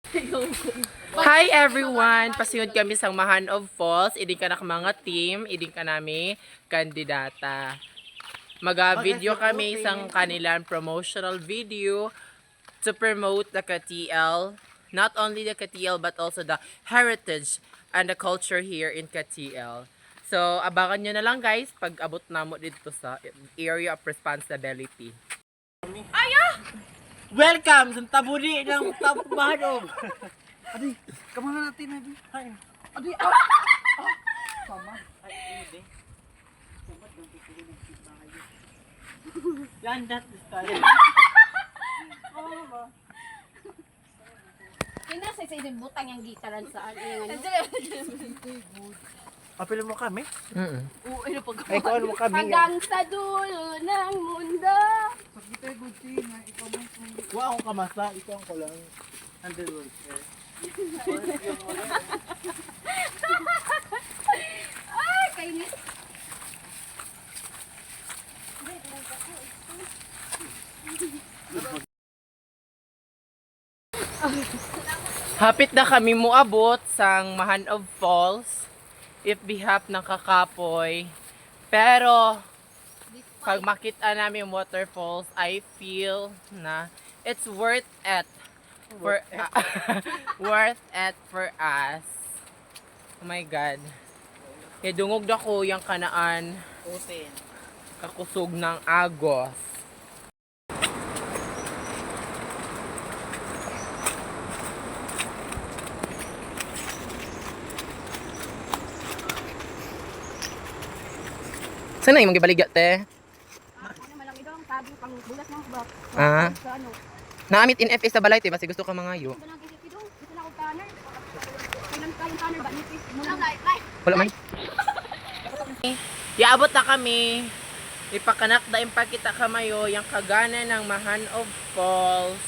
Hi everyone! Pasiyod kami sa Mahan of Falls. Iding ka na mga team, iding ka nami kandidata. Mag-video kami isang kanilang promotional video to promote the KTL. Not only the KTL but also the heritage and the culture here in KTL. So, abangan nyo na lang guys pag abot na mo dito sa area of responsibility. Welcome sa taburi ng Tabanog. Adi, kamana natin adi. Hay. Adi. Sama. Ay, hindi. Sumat ng pipili ng tayo. Yan that is tayo. Oh, ba. Kina sa isang butang yung gitaran sa ano. Apil mo kami? Oo, ano pag Ay, kung ano mo kami. hanggang sa dulo ng mundo. Pagkita guti na ikaw mo. Wa akong kamasa, ikaw ko lang. Underworld. Ay, kainis. Hapit na kami muabot sang Mahan of Falls if behalf ng Kakapoy. Pero pag makita namin yung waterfalls, I feel na it's worth it for worth it for us. Oh my God. Kaya dungog na ko yung kanaan Open. kakusog ng agos. Sana yung mga gibaligya te? Ano malang idong sabi pang bulat ng bak. Ah. Sa ano? Naamit in FS sa balay te, basi gusto ka mangayo. Ito lang isip idong. Ito lang ako tanner. Kailan kayong tanner ba? Nipis mo lang. Like. Wala man. Yaabot na kami. Ipakanak da impakita kamayo yung kagana ng Mahan of Falls.